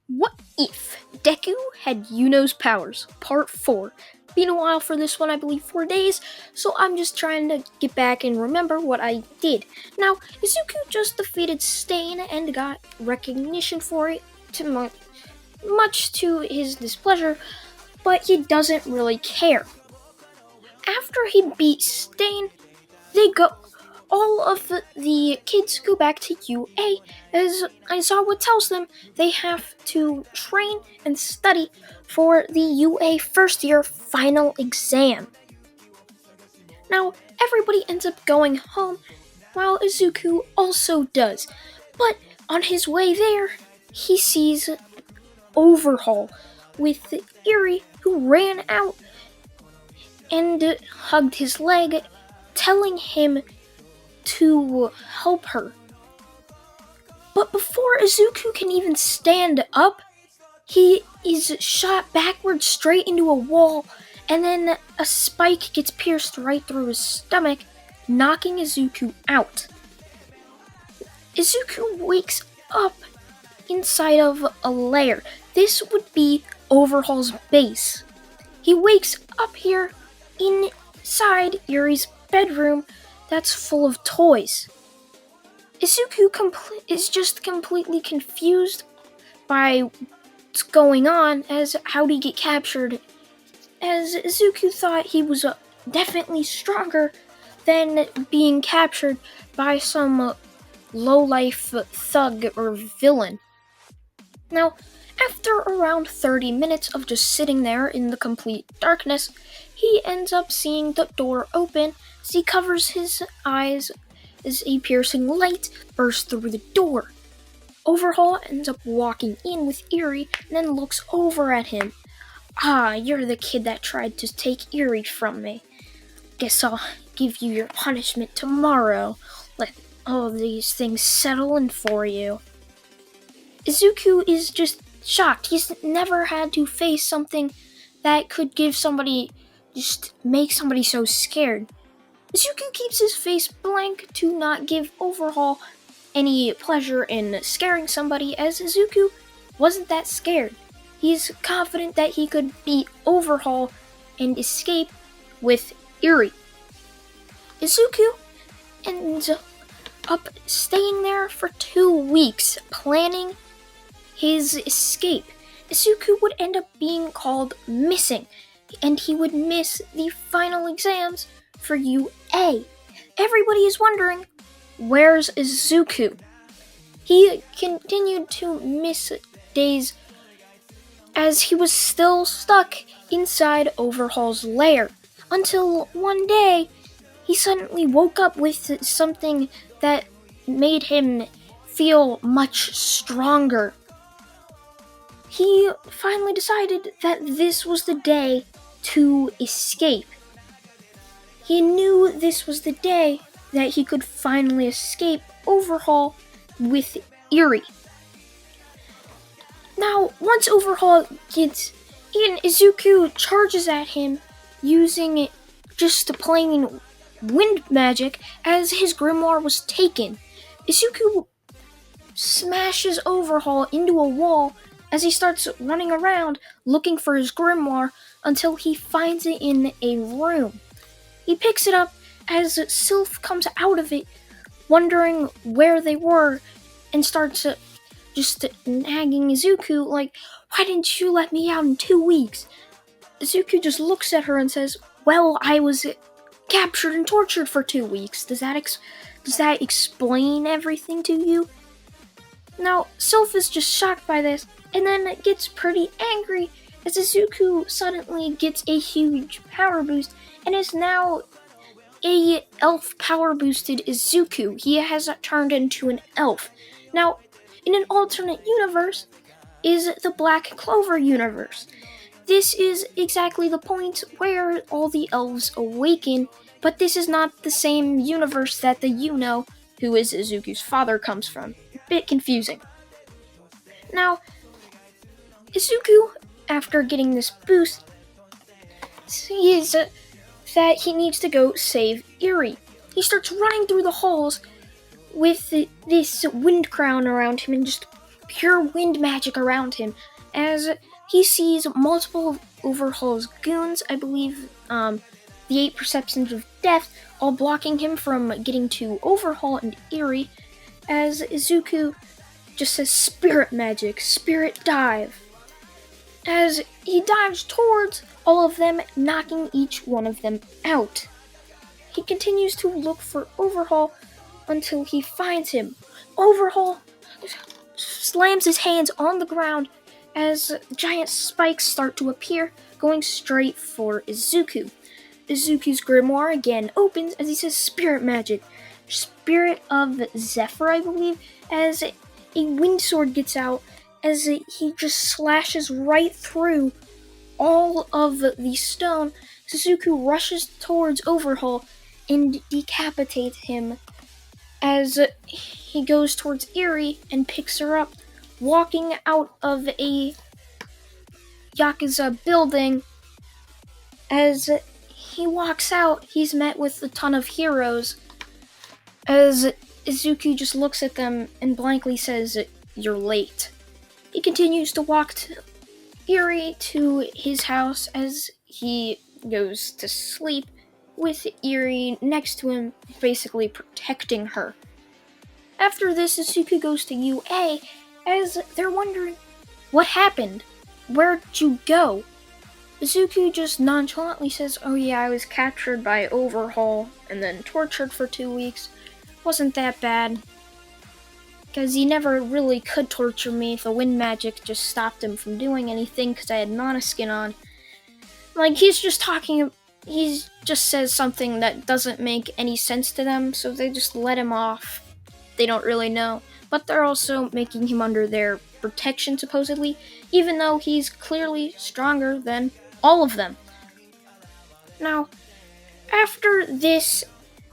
What if Deku had Yuno's powers? Part 4. Been a while for this one, I believe 4 days, so I'm just trying to get back and remember what I did. Now, Izuku just defeated Stain and got recognition for it, much to his displeasure, but he doesn't really care. After he beat Stain, all of the kids go back to UA, as Aizawa tells them they have to train and study for the UA first year final exam. Now, everybody ends up going home, while Izuku also does. But on his way there, he sees Overhaul with Eri, who ran out and hugged his leg, telling him to help her. But before Izuku can even stand up, he is shot backwards straight into a wall, and then a spike gets pierced right through his stomach, knocking Izuku out. Izuku wakes up inside of a lair. This would be Overhaul's base. He wakes up here inside Yuri's bedroom that's full of toys. Izuku is just completely confused by what's going on, as how he get captured, as Izuku thought he was definitely stronger than being captured by some low-life thug or villain. Now, after around 30 minutes of just sitting there in the complete darkness, he ends up seeing the door open as he covers his eyes as a piercing light bursts through the door. Overhaul ends up walking in with Eri and then looks over at him. "Ah, you're the kid that tried to take Eri from me. Guess I'll give you your punishment tomorrow. Let all these things settle in for you." Izuku is just shocked. He's never had to face something that could make somebody so scared. Izuku keeps his face blank to not give Overhaul any pleasure in scaring somebody, as Izuku wasn't that scared. He's confident that he could beat Overhaul and escape with Eri. Izuku ends up staying there for 2 weeks, planning his escape. Izuku would end up being called missing, and he would miss the final exams for UA. Everybody is wondering, where's Izuku? He continued to miss days as he was still stuck inside Overhaul's lair, until one day he suddenly woke up with something that made him feel much stronger. He finally decided that this was the day to escape. He knew this was the day that he could finally escape Overhaul with Eri. Now, once Overhaul gets in, Izuku charges at him using just plain wind magic, as his grimoire was taken. Izuku smashes Overhaul into a wall as he starts running around looking for his grimoire until he finds it in a room. He picks it up as Sylph comes out of it, wondering where they were, and starts just nagging Izuku like, "Why didn't you let me out in 2 weeks?" Izuku just looks at her and says, "Well, I was captured and tortured for 2 weeks. Does that explain everything to you?" Now, Sylph is just shocked by this, and then gets pretty angry as Izuku suddenly gets a huge power boost and is now a elf power boosted Izuku. He has turned into an elf. Now, in an alternate universe is the Black Clover universe. This is exactly the point where all the elves awaken, but this is not the same universe that the Yuno, who is Izuku's father, comes from. A bit confusing. Now, Izuku, after getting this boost, sees that he needs to go save Eri. He starts running through the halls with this wind crown around him and just pure wind magic around him as he sees multiple of Overhaul's goons, I believe the 8 Perceptions of Death, all blocking him from getting to Overhaul and Eerie, as Izuku just says spirit magic, spirit dive, as he dives towards all of them, knocking each one of them out. He continues to look for Overhaul until he finds him. Overhaul slams his hands on the ground as giant spikes start to appear, going straight for Izuku. Izuku's grimoire again opens as he says spirit magic, spirit of Zephyr, I believe, as a wind sword gets out as he just slashes right through all of the stone. Izuku rushes towards Overhaul and decapitates him as he goes towards Eerie and picks her up, walking out of a Yakuza building. As he walks out, he's met with a ton of heroes, as Izuku just looks at them and blankly says, "You're late." He continues to walk to Eerie to his house as he goes to sleep, with Eerie next to him, basically protecting her. After this, Izuku goes to UA as they're wondering, what happened? Where'd you go? Izuku just nonchalantly says, "Oh yeah, I was captured by Overhaul and then tortured for 2 weeks. Wasn't that bad. Because he never really could torture me. The wind magic just stopped him from doing anything because I had Mana skin on." Like, he just says something that doesn't make any sense to them, so they just let him off. They don't really know. But they're also making him under their protection, supposedly, even though he's clearly stronger than all of them. Now, after this,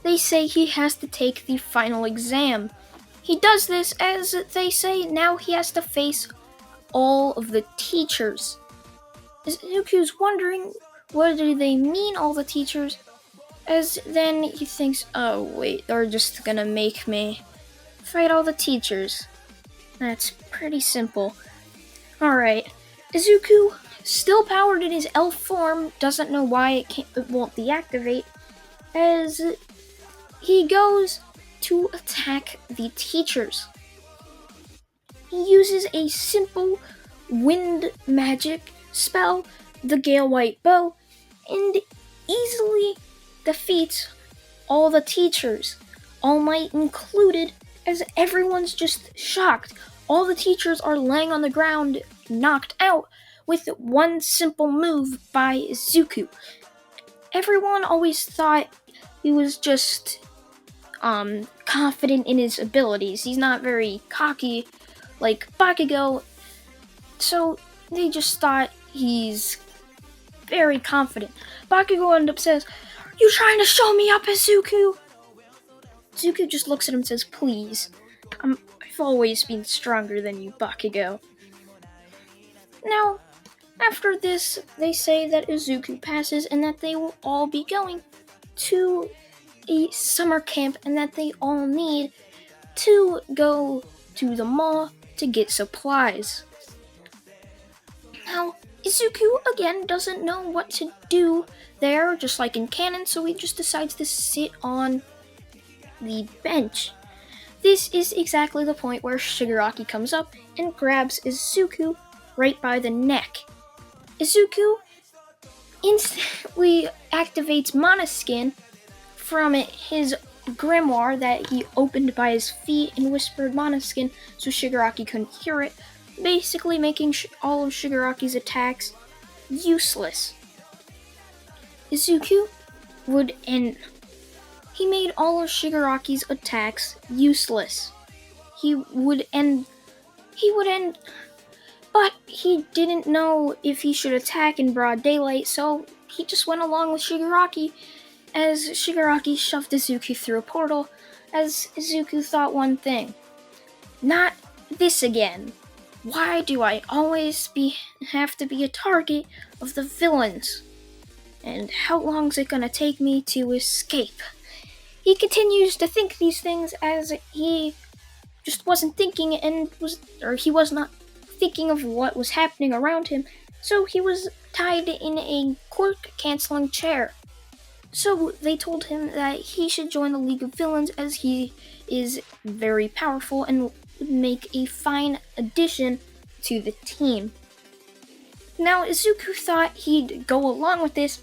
they say he has to take the final exam. He does this as they say now he has to face all of the teachers. Izuku's wondering, what do they mean, all the teachers? As then he thinks, oh wait, they're just gonna make me fight all the teachers. That's pretty simple. Alright, Izuku, still powered in his elf form, doesn't know why it won't deactivate, as he goes to attack the teachers. He uses a simple wind magic spell, the Gale White Bow, and easily defeats all the teachers, All Might included, as everyone's just shocked. All the teachers are laying on the ground, knocked out, with one simple move by Izuku. Everyone always thought he was just confident in his abilities. He's not very cocky like Bakugo, so they just thought he's very confident. Bakugo ends up says, "You trying to show me up, Izuku?" Izuku just looks at him and says, "Please, I've always been stronger than you, Bakugo." Now, after this, they say that Izuku passes and that they will all be going to a summer camp and that they all need to go to the mall to get supplies. Now, Izuku again doesn't know what to do there, just like in canon, so he just decides to sit on the bench. This is exactly the point where Shigaraki comes up and grabs Izuku right by the neck. Izuku instantly activates Mana Skin from his grimoire that he opened by his feet and whispered Mana Skin so Shigaraki couldn't hear it, basically making all of Shigaraki's attacks useless. Izuku he made all of Shigaraki's attacks useless. He would end, but he didn't know if he should attack in broad daylight, so he just went along with Shigaraki, as Shigaraki shoved Izuku through a portal, as Izuku thought one thing: not this again. Why do I always have to be a target of the villains? And how long is it gonna take me to escape? He continues to think these things as he just wasn't thinking he was not thinking of what was happening around him, so he was tied in a court-canceling chair. So they told him that he should join the League of Villains as he is very powerful and would make a fine addition to the team. Now, Izuku thought he'd go along with this,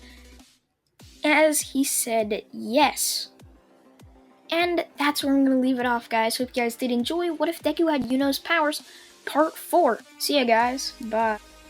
as he said yes. And that's where I'm going to leave it off, guys. Hope you guys did enjoy What If Deku Had Yuno's Powers, Part 4. See ya, guys. Bye.